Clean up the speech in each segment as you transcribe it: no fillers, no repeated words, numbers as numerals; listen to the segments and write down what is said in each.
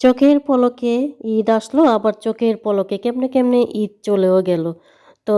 চোখের পলকে ঈদ আসলো, আবার চোখের পলকে কেমনে কেমনে ঈদ চলেও গেল। তো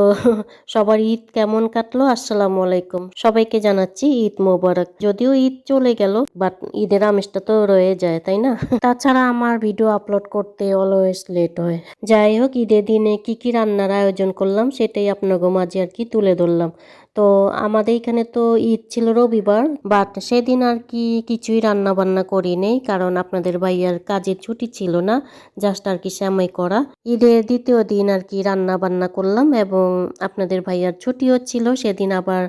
সবার ঈদ কেমন কাটলো? আসসালামু আলাইকুম। সবাইকে জানাচ্ছি ঈদ মোবারক। যদিও ঈদ চলে গেল, বাট ঈদের আমেজটা তো রয়ে যায়, তাই না? তাছাড়া আমার ভিডিও আপলোড করতে অলওয়েজ লেট হয়। যাই হোক, ঈদের দিনে কি কি রান্নার আয়োজন করলাম সেটাই আপনাদের মাঝে আর কি তুলে ধরলাম। তো আমাদের এখানে তো ঈদ ছিল রবিবার, বাট সেদিন আর কি কিছুই রান্না বান্না করি নেই, কারণ আপনাদের ভাইয়ার কাজের ছুটি ছিল না, জাস্ট আর কি সেমাই করা। ঈদের দ্বিতীয় দিন আর কি রান্না বান্না করলাম, এবং আপনাদের ভাইয়ার ছুটিও ছিল সেদিন, আবার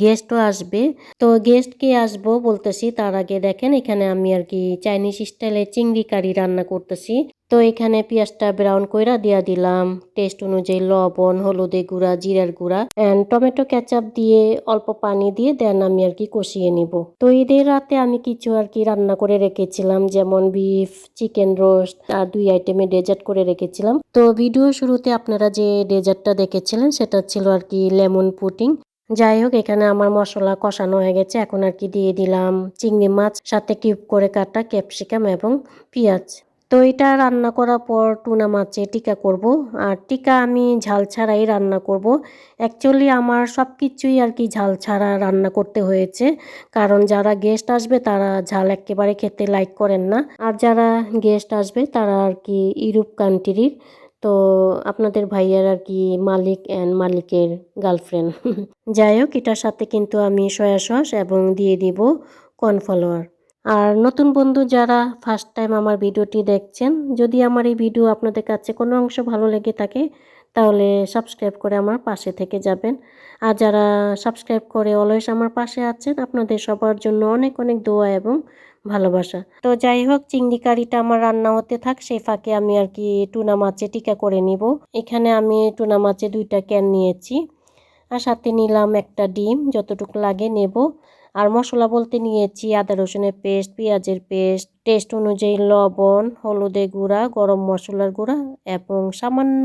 গেস্টও আসবে। তো গেস্ট কে আসবো বলতেছি, তার আগে দেখেন এখানে আমি আর কি চাইনিজ স্টাইলে চিংড়ি কারি রান্না করতেছি। তো এখানে পেঁয়াজটা ব্রাউন কইরা দিয়া দিলাম, টেস্ট অনুযায়ী লবণ, হলুদের গুঁড়া, জিরার গুঁড়া এন্ড টমেটো কেচাপ দিয়ে অল্প পানি দিয়ে দেন আমি আর কি কষিয়ে নিব। তো ঈদের রাতে আমি কিছু আর কি রান্না করে রেখেছিলাম, যেমন বিফ, চিকেন রোস্ট আর 2 আইটেমের ডেজার্ট করে রেখেছিলাম। তো ভিডিও শুরুতে আপনারা যে ডেজার্টটা দেখেছিলেন সেটা ছিল আর কি লেমন পুডিং। যাই হোক, এখানে আমার মশলা কষানো হয়ে গেছে, এখন আর কি দিয়ে দিলাম চিংড়ি মাছ, সাথে কিউব করে কাটা ক্যাপসিকাম এবং পেঁয়াজ। তো এটা রান্না করার পর টুনা মাছে টিকা করব। আর টিকা আমি ঝাল ছাড়াই রান্না করব। অ্যাকচুয়ালি আমার সব কিছুই আর কি ঝাল ছাড়া রান্না করতে হয়েছে, কারণ যারা গেস্ট আসবে তারা ঝাল একেবারে খেতে লাইক করেন না। আর যারা গেস্ট আসবে তারা আর কি ইউরোপ কান্ট্রির, তো আপনাদের ভাইয়ার আর কি মালিক অ্যান্ড মালিকের গার্লফ্রেন্ড। যাই হোক, এটার সাথে কিন্তু আমি সয়া সস এবং দিয়ে দিব কর্নফ্লাওয়ার। আর নতুন বন্ধু যারা ফার্স্ট টাইম আমার ভিডিওটি দেখছেন, যদি আমার এই ভিডিও আপনাদের কাছে কোনো অংশ ভালো লেগে থাকে তাহলে সাবস্ক্রাইব করে আমার পাশে থেকে যাবেন। আর যারা সাবস্ক্রাইব করে অলওয়েজ আমার পাশে আছেন, আপনাদের সবার জন্য অনেক অনেক দোয়া এবং ভালোবাসা। তো যাই হোক, চিংড়ি কারিটা আমার রান্না হতে থাক, সেই ফাঁকে আমি আর কি টুনা মাছে টিকা করে নিব। এখানে আমি টুনা মাছে 2টা ক্যান নিয়েছি, আর সাথে নিলাম একটা ডিম, যতটুকু লাগে নেব। আর মশলা বলতে নিয়েছি আদা রসুনের পেস্ট, পেঁয়াজের পেস্ট, টেস্ট অনুযায়ী লবণ, হলুদের গুঁড়া, গরম মশলার গুঁড়া এবং সামান্য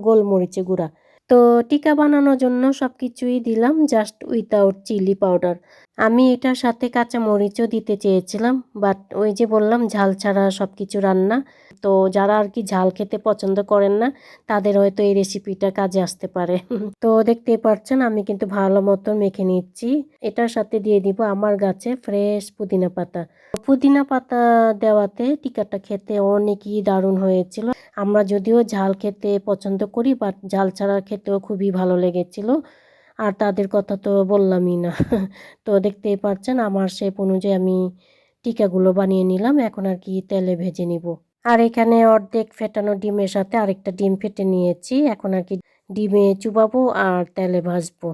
গোলমরিচের গুঁড়া। তো টিকা বানানোর জন্য সব কিছুই দিলাম, জাস্ট উইথাউট চিলি পাউডার। আমি এটার সাথে কাঁচা মরিচও দিতে চেয়েছিলাম, বাট ওই যে বললাম ঝাল ছাড়া সব কিছু রান্না। তো যারা আর কি ঝাল খেতে পছন্দ করেন না, তাদের হয়তো এই রেসিপিটা কাজে আসতে পারে। তো দেখতেই পাচ্ছেন আমি কিন্তু ভালো মতো মেখে নিচ্ছি। এটার সাথে দিয়ে দিব আমার গাছে ফ্রেশ পুদিনা পাতা। পুদিনা পাতা দেওয়াতে টিকাটা খেতে অনেকই দারুণ হয়েছিল। আমরা যদিও ঝাল খেতে পছন্দ করি, বাট ঝাল ছাড়া খেতেও খুবই ভালো লেগেছিল। আর তাদের কথা তো বললামই না। তো দেখতেই পাচ্ছেন আমার শেপ অনুযায়ী আমি টিকাগুলো বানিয়ে নিলাম, এখন আর কি তেলে ভেজে নিব। আর এখানে অর্ধেক ফেটানো ডিমের সাথে আরেকটা ডিম ফেটে নিয়েছি, এখন আর কি ডিমে চুবাবো আর তেলে ভাজবো।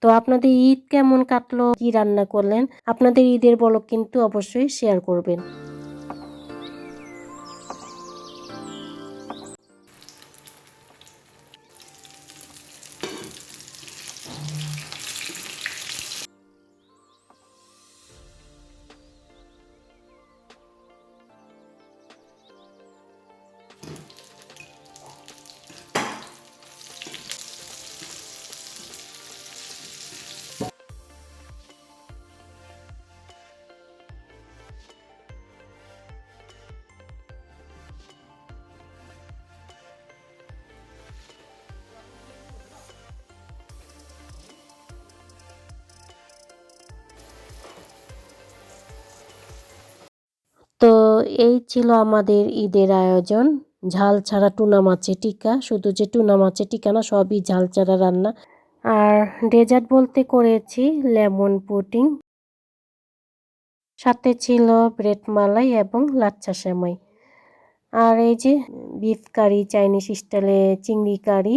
তো আপনাদের ঈদ কেমন কাটলো, কি রান্না করলেন, আপনাদের ঈদের বলক কিন্তু অবশ্যই শেয়ার করবেন। তো এই ছিল আমাদের ঈদের আয়োজন, ঝাল ছাড়া টুনা মাছের টিকা। শুধু যে টুনা মাছের টিকা না, সবই ঝাল ছাড়া রান্না। আর ডেজার্ট বলতে করেছি লেমন পুডিং, সাথে ছিল ব্রেড মালাই এবং লাচ্ছা সেমাই। আর এই যে বিফ কারি, চাইনিজ স্টাইলে চিংড়ি কারি,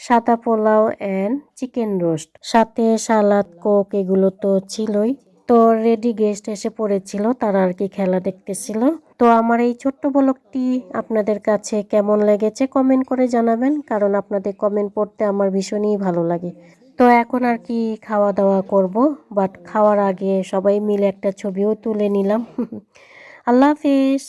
সাদা পোলাও অ্যান্ড চিকেন রোস্ট, সাথে সালাদ, কোক, এগুলো তো ছিলই। তো রেডি গেস্ট এসে পড়েছিল, তারা আর কি খেলা দেখতেছিল। তো আমার এই ছোট্ট ব্লগটি আপনাদের কাছে কেমন লেগেছে কমেন্ট করে জানাবেন, কারণ আপনাদের কমেন্ট পড়তে আমার ভীষণই ভালো লাগে। তো এখন আর কি খাওয়া দাওয়া করব, বাট খাওয়ার আগে সবাই মিলে একটা ছবিও তুলে নিলাম। আল্লাহ হাফিজ।